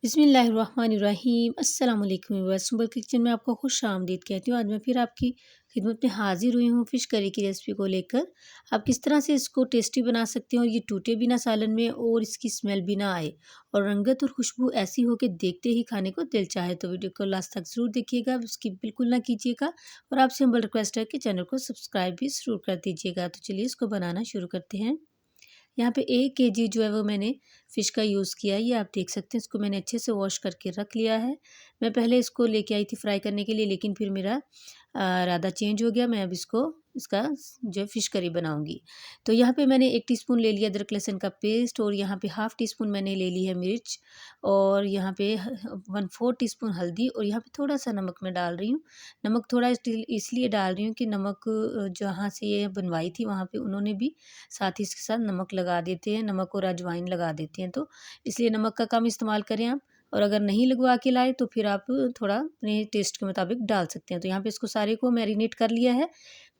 बिस्मिल्लाहिर्रहमानिर्रहीम अस्सलाम वालेकुम व्यूअर्स। सिंपल किचन में आपको खुश आमदीद कहती हूँ। आज मैं फिर आपकी खिदमत में हाजिर हुई हूँ फ़िश करी की रेसिपी को लेकर। आप किस तरह से इसको टेस्टी बना सकते हो और ये टूटे भी ना सालन में और इसकी स्मेल भी ना आए और रंगत और खुशबू ऐसी हो कि देखते ही खाने को दिल चाहे। तो वीडियो को लास्ट तक ज़रूर देखिएगा, स्किप बिल्कुल ना कीजिएगा और आपसे हम्बल रिक्वेस्ट है कि चैनल को सब्सक्राइब भी ज़रूर कर दीजिएगा। तो चलिए इसको बनाना शुरू करते हैं। यहाँ पे 1 केजी जो है वो मैंने फ़िश का यूज़ किया है। ये आप देख सकते हैं, इसको मैंने अच्छे से वॉश करके रख लिया है। मैं पहले इसको लेके आई थी फ्राई करने के लिए, लेकिन फिर मेरा इरादा चेंज हो गया। मैं अब इसका जो है फ़िश करी बनाऊँगी। तो यहाँ पे मैंने 1 टीस्पून ले लिया अदरक लहसुन का पेस्ट और यहाँ पे हाफ़ टीस्पून मैंने ले ली है मिर्च और यहाँ पे 1/4 टीस्पून हल्दी और यहाँ पे थोड़ा-सा नमक मैं डाल रही हूँ। नमक थोड़ा इसलिए डाल रही हूँ कि नमक जहाँ से ये बनवाई थी वहाँ पे उन्होंने भी साथ ही इसके साथ नमक लगा देते हैं, नमक और अजवाइन लगा देते हैं, तो इसलिए नमक का कम इस्तेमाल करें आप। और अगर नहीं लगवा के लाए तो फिर आप थोड़ा अपने टेस्ट के मुताबिक डाल सकते हैं। तो यहाँ पे इसको सारे को मैरिनेट कर लिया है।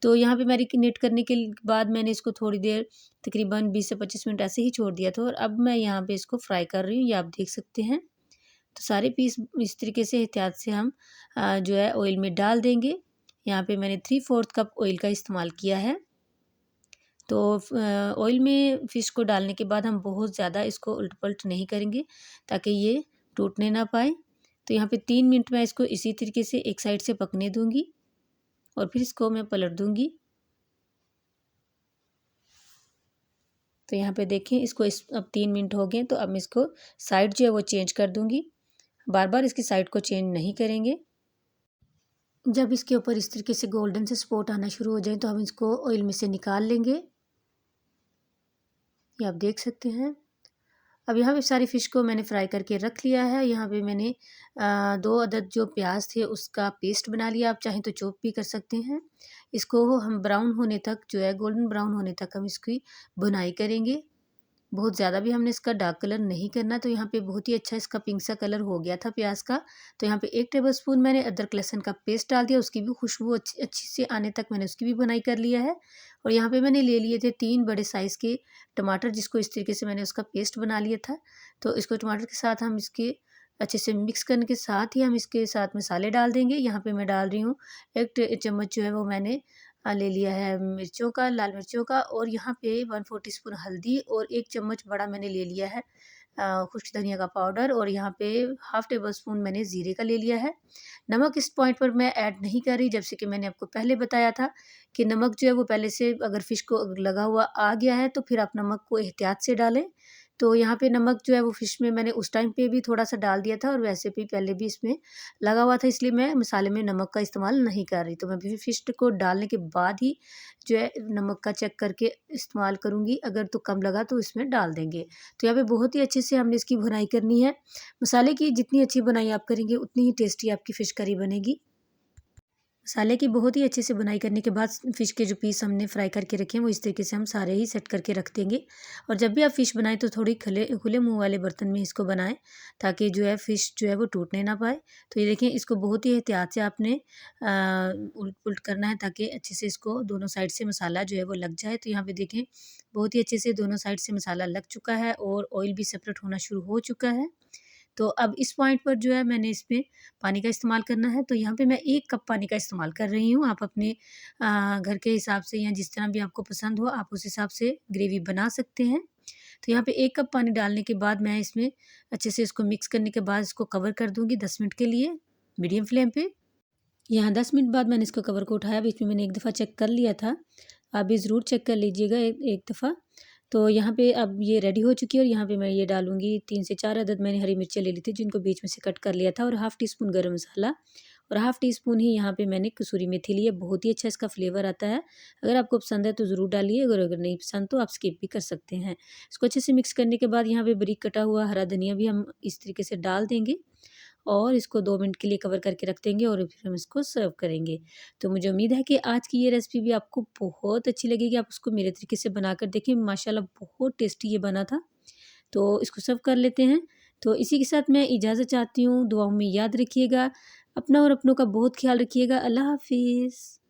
तो यहाँ पे मैरिनेट करने के बाद मैंने इसको थोड़ी देर तकरीबन 20 से 25 मिनट ऐसे ही छोड़ दिया था और अब मैं यहाँ पे इसको फ्राई कर रही हूँ, ये आप देख सकते हैं। तो सारे पीस इस तरीके से एहतियात से हम जो है ऑयल में डाल देंगे। यहाँ पे मैंने 3/4 कप ऑयल का इस्तेमाल किया है। तो ऑयल में फ़िश को डालने के बाद हम बहुत ज़्यादा इसको उलट-पलट नहीं करेंगे ताकि ये टूटने ना पाए। तो यहाँ पे 3 मिनट मैं इसको इसी तरीके से एक साइड से पकने दूँगी और फिर इसको मैं पलट दूँगी। तो यहाँ पे देखें इसको अब 3 मिनट हो गए, तो अब मैं इसको साइड जो है वो चेंज कर दूँगी। बार-बार इसकी साइड को चेंज नहीं करेंगे। जब इसके ऊपर इस तरीके से गोल्डन से स्पॉट आना शुरू हो जाए तो हम इसको ऑयल में से निकाल लेंगे। ये आप देख सकते हैं। अब यहाँ पे सारी फ़िश को मैंने फ्राई करके रख लिया है। यहाँ पे मैंने 2 अदद जो प्याज थे उसका पेस्ट बना लिया। आप चाहें तो चॉप भी कर सकते हैं। इसको हम ब्राउन होने तक जो है गोल्डन ब्राउन होने तक हम इसकी भुनाई करेंगे। बहुत ज़्यादा भी हमने इसका डार्क कलर नहीं करना। तो यहाँ पे बहुत ही अच्छा इसका पिंक सा कलर हो गया था प्याज का। तो यहाँ पे 1 टेबलस्पून मैंने अदरक लहसुन का पेस्ट डाल दिया, उसकी भी खुशबू अच्छी अच्छी से आने तक मैंने उसकी भी बुनाई कर लिया है। और यहाँ पे मैंने ले लिए थे 3 बड़े साइज़ के टमाटर, जिसको इस तरीके से मैंने उसका पेस्ट बना लिया था। तो इसको टमाटर के साथ हम इसके अच्छे से मिक्स करने के साथ ही हम इसके साथ मसाले डाल देंगे। यहाँ पे मैं डाल रही हूँ 1 चम्मच जो है वो मैंने ले लिया है मिर्चों का, लाल मिर्चों का और यहाँ पे 1/4 टीस्पून हल्दी और 1 चम्मच बड़ा मैंने ले लिया है खुश्क धनिया का पाउडर और यहाँ पे हाफ़ टेबल स्पून मैंने ज़ीरे का ले लिया है। नमक इस पॉइंट पर मैं ऐड नहीं कर रही, जैसे कि मैंने आपको पहले बताया था कि नमक जो है वो पहले से अगर फ़िश को अगर लगा हुआ आ गया है तो फिर आप नमक को एहतियात से डालें। तो यहाँ पे नमक जो है वो फ़िश में मैंने उस टाइम पे भी थोड़ा-सा डाल दिया था और वैसे भी पहले भी इसमें लगा हुआ था, इसलिए मैं मसाले में नमक का इस्तेमाल नहीं कर रही। तो मैं भी फ़िश को डालने के बाद ही जो है नमक का चेक करके इस्तेमाल करूँगी, अगर तो कम लगा तो इसमें डाल देंगे। तो यहाँ पे बहुत ही अच्छे से हमने इसकी भुनाई करनी है। मसाले की जितनी अच्छी बुनाई आप करेंगे उतनी ही टेस्टी आपकी फ़िश करी बनेगी। मसाले की बहुत ही अच्छे से बुनाई करने के बाद फ़िश के जो पीस हमने फ्राई करके रखे हैं वो इस तरीके से हम सारे ही सेट करके रख देंगे। और जब भी आप फ़िश बनाएं तो थोड़ी खुले मुंह वाले बर्तन में इसको बनाएं ताकि जो है फ़िश जो है वो टूटने ना पाए। तो ये देखें, इसको बहुत ही एहतियात से आपने उलट पुलट करना है ताकि अच्छे से इसको दोनों साइड से मसाला जो है वो लग जाए। तो यहाँ पे देखें बहुत ही अच्छे से दोनों साइड से मसाला लग चुका है और ऑयल भी सेपरेट होना शुरू हो चुका है। तो अब इस पॉइंट पर जो है मैंने इसमें पानी का इस्तेमाल करना है। तो यहाँ पे मैं 1 कप पानी का इस्तेमाल कर रही हूँ। आप अपने घर के हिसाब से या जिस तरह भी आपको पसंद हो आप उस हिसाब से ग्रेवी बना सकते हैं। तो यहाँ पे 1 कप पानी डालने के बाद मैं इसमें अच्छे से इसको मिक्स करने के बाद इसको कवर कर दूँगी 10 मिनट के लिए मीडियम फ्लेम पे। यहाँ 10 मिनट बाद मैंने इसको कवर को उठाया, बीच में मैंने एक दफ़ा चेक कर लिया था। आप भी ज़रूर चेक कर लीजिएगा एक दफ़ा। तो यहाँ पे अब ये रेडी हो चुकी है और यहाँ पे मैं ये डालूँगी 3 से 4 अदद मैंने हरी मिर्चें ले ली थी जिनको बीच में से कट कर लिया था और हाफ़ टी स्पून गरम मसाला और हाफ़ टी स्पून ही यहाँ पे मैंने कसूरी मेथी ली है। बहुत ही अच्छा इसका फ्लेवर आता है। अगर आपको पसंद है तो ज़रूर डालिए, अगर नहीं पसंद तो आप स्किप भी कर सकते हैं। इसको अच्छे से मिक्स करने के बाद यहाँ पे बारीक कटा हुआ हरा धनिया भी हम इस तरीके से डाल देंगे और इसको 2 मिनट के लिए कवर करके रख देंगे और फिर हम इसको सर्व करेंगे। तो मुझे उम्मीद है कि आज की ये रेसिपी भी आपको बहुत अच्छी लगेगी। आप उसको मेरे तरीके से बनाकर देखें, माशाल्लाह बहुत टेस्टी ये बना था। तो इसको सर्व कर लेते हैं। तो इसी के साथ मैं इजाज़त चाहती हूँ। दुआओं में याद रखिएगा। अपना और अपनों का बहुत ख़्याल रखिएगा। अल्लाह हाफ़िज़।